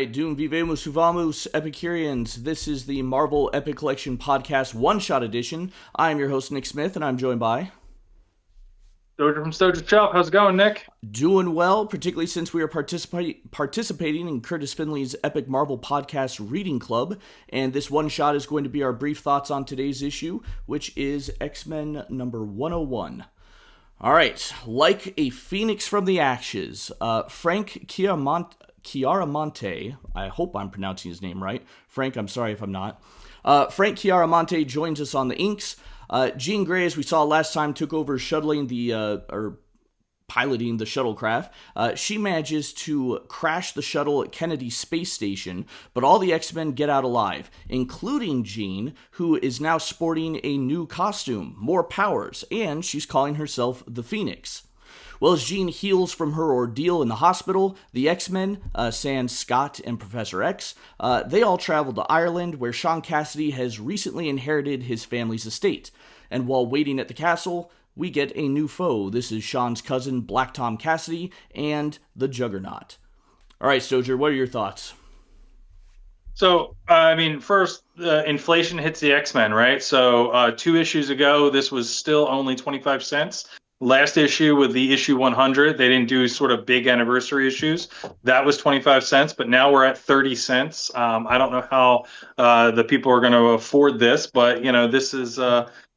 right, Doom Vivemus Suvamus Epicureans. This is the Marvel Epic Collection Podcast One-Shot Edition. I am your host, Nick Smith, and I'm joined by... Stojr from Stojr Shop. How's it going, Nick? Doing well, particularly since we are participating in Kurtis Findlay's Epic Marvel Podcast Reading Club, and this one-shot is going to be our brief thoughts on today's issue, which is X-Men number 101. All right, like a phoenix from the ashes, Frank Chiaramonte, I hope I'm pronouncing his name right. Frank, I'm sorry if I'm not. Frank Chiaramonte joins us on the inks. Jean Grey, as we saw last time, took over piloting the shuttlecraft. She manages to crash the shuttle at Kennedy Space Station, but all the X-Men get out alive, including Jean, who is now sporting a new costume, more powers, and she's calling herself the Phoenix. Well, as Jean heals from her ordeal in the hospital, the X-Men, sans Scott and Professor X, they all travel to Ireland, where Sean Cassidy has recently inherited his family's estate. And while waiting at the castle, we get a new foe. This is Sean's cousin, Black Tom Cassidy, and the Juggernaut. All right, Stojr, what are your thoughts? So, first, inflation hits the X-Men, right? So, 2 issues ago, this was still only 25 cents. Last issue with the issue 100, they didn't do sort of big anniversary issues. That was 25 cents, but now we're at 30 cents. I don't know how the people are going to afford this, but, this is...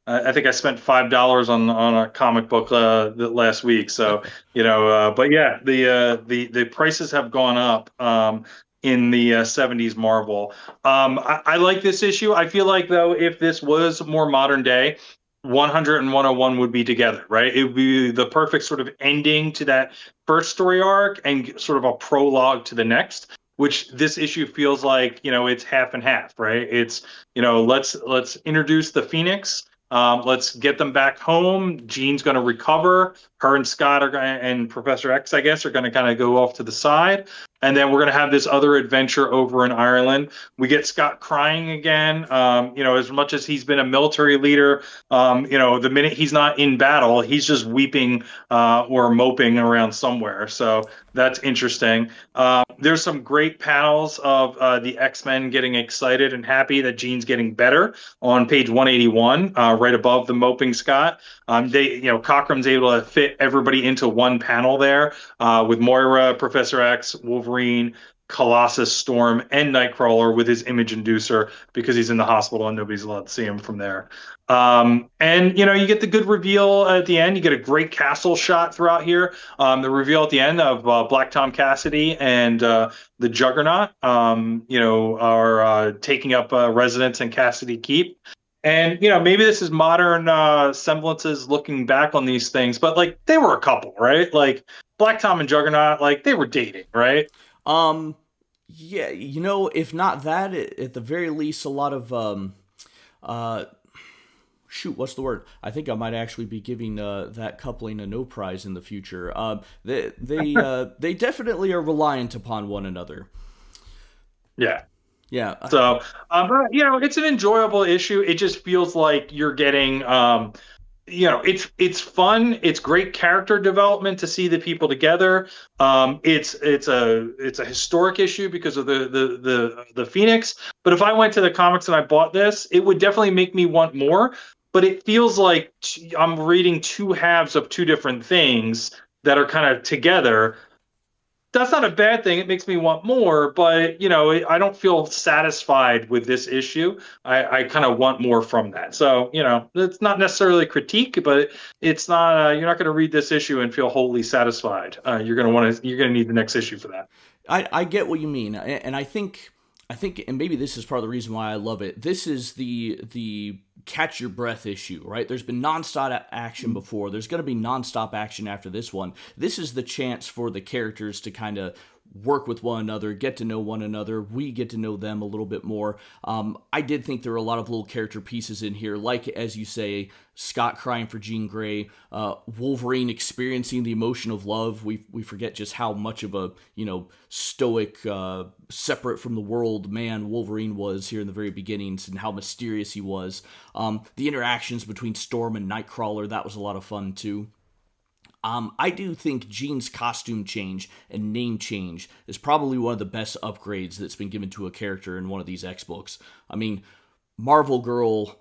I think I spent $5 on a comic book last week. So, but yeah, the prices have gone up in the 70s Marvel. I like this issue. I feel like, though, if this was more modern day, 100 and 101 would be together, right? It would be the perfect sort of ending to that first story arc and sort of a prologue to the next, which this issue feels like, it's half and half, right? It's, let's introduce the Phoenix. Let's get them back home. Jean's going to recover. Her and Scott and Professor X, I guess, are going to kind of go off to the side. And then we're going to have this other adventure over in Ireland. We get Scott crying again. As much as he's been a military leader, the minute he's not in battle, he's just weeping or moping around somewhere. So that's interesting. There's some great panels of the X-Men getting excited and happy that Jean's getting better on page 181, right above the moping Scott. Cochrum's able to fit everybody into one panel there with Moira, Professor X, Wolverine, Colossus, Storm, and Nightcrawler with his image inducer because he's in the hospital and nobody's allowed to see him from there. You get the good reveal at the end. You get a great castle shot throughout here. The reveal at the end of Black Tom Cassidy and the Juggernaut, are taking up residence in Cassidy Keep. And, maybe this is modern semblances looking back on these things, but like they were a couple, right? Like Black Tom and Juggernaut, like they were dating, right? Yeah, if not that, at the very least, a lot of, what's the word? I think I might actually be giving that coupling a no prize in the future. They definitely are reliant upon one another. Yeah. Yeah. So, it's an enjoyable issue. It just feels like you're getting, it's fun. It's great character development to see the people together. It's a historic issue because of the Phoenix. But if I went to the comics and I bought this, it would definitely make me want more. But it feels like I'm reading two halves of two different things that are kind of together. That's not a bad thing. It makes me want more, but I don't feel satisfied with this issue. I kind of want more from that. So, it's not necessarily a critique, but it's not. You're not going to read this issue and feel wholly satisfied. You're going to need the next issue for that. I get what you mean, and I think, and maybe this is part of the reason why I love it. This is the catch your breath issue, right? There's been nonstop action before. There's going to be nonstop action after this one. This is the chance for the characters to kind of work with one another, get to know one another. We get to know them a little bit more. I did think there were a lot of little character pieces in here, like, as you say, Scott crying for Jean Grey, Wolverine experiencing the emotion of love. We forget just how much of a, stoic, separate from the world man Wolverine was here in the very beginnings, and how mysterious he was. The interactions between Storm and Nightcrawler, that was a lot of fun too. I do think Jean's costume change and name change is probably one of the best upgrades that's been given to a character in one of these X books. I mean, Marvel Girl,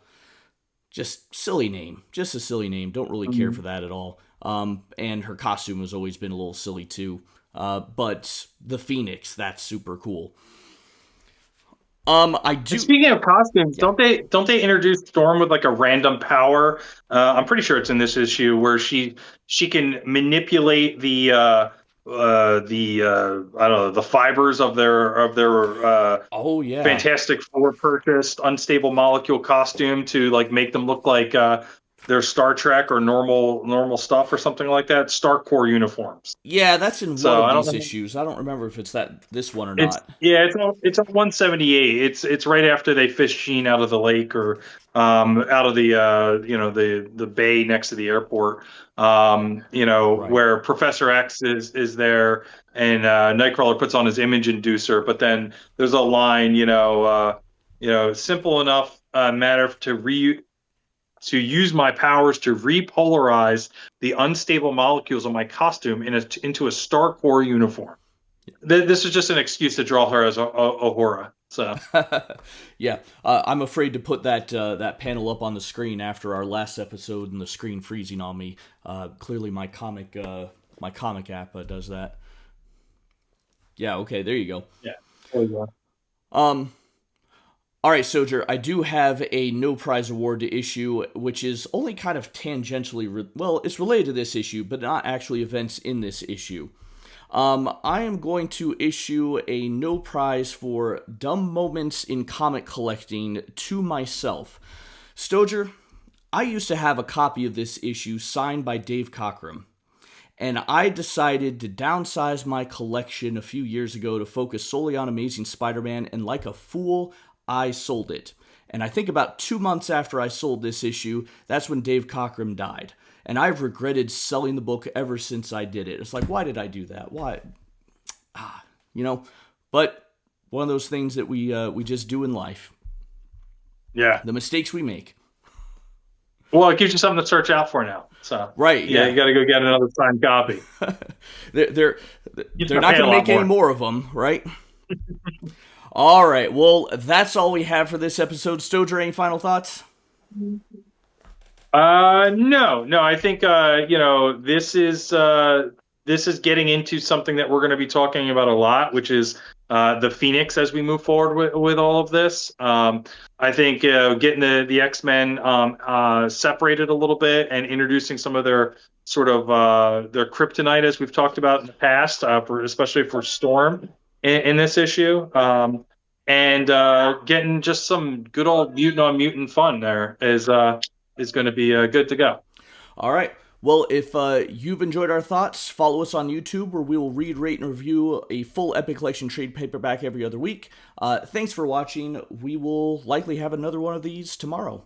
just silly name. Just a silly name. Don't really care for that at all. And her costume has always been a little silly too. But the Phoenix, that's super cool. I do. And speaking of costumes, Yeah. don't they introduce Storm with like a random power? I'm pretty sure it's in this issue where she can manipulate I don't know, the fibers of their Oh yeah. Fantastic Four purchased unstable molecule costume to like make them look like their Star Trek or normal stuff or something like that. Star Core uniforms. Yeah, that's in one So of I don't these know. issues. I don't remember if it's this one or It's not. yeah, it's on 178. It's right after they fish Jean out of the lake or out of the the bay next to the airport. Right. Where Professor X is there and Nightcrawler puts on his image inducer, but then there's a line, simple enough matter to use my powers to repolarize the unstable molecules of my costume into a Star Core uniform. This is just an excuse to draw her as Ahura. So Yeah, I'm afraid to put that panel up on the screen after our last episode and the screen freezing on me. Clearly, my comic app does that. Yeah. Okay. There you go. yeah. There you go. Um. All right, Stojr, I do have a no prize award to issue, which is only kind of tangentially, well, it's related to this issue, but not actually events in this issue. I am going to issue a no prize for dumb moments in comic collecting to myself. Stojr, I used to have a copy of this issue signed by Dave Cockrum, and I decided to downsize my collection a few years ago to focus solely on Amazing Spider-Man, and like a fool, I sold it. And I think about 2 months after I sold this issue, that's when Dave Cockrum died. And I've regretted selling the book ever since I did it. It's like, why did I do that? Why? But one of those things that we just do in life. Yeah. The mistakes we make. Well, it gives you something to search out for now. So Right, yeah, yeah. you got to go get another signed copy. they're Gets they're my not pay going a to lot make any more. more of them, right? All right, well, that's all we have for this episode. Stojr, any final thoughts? No. I think this is getting into something that we're going to be talking about a lot, which is the Phoenix as we move forward with all of this. I think getting the X-Men separated a little bit and introducing some of their sort of their kryptonite, as we've talked about in the past, especially for Storm in this issue. And getting just some good old mutant on mutant fun there is going to be good to go. All right. Well, if you've enjoyed our thoughts, follow us on YouTube where we will read, rate, and review a full Epic Collection trade paperback every other week. Thanks for watching. We will likely have another one of these tomorrow.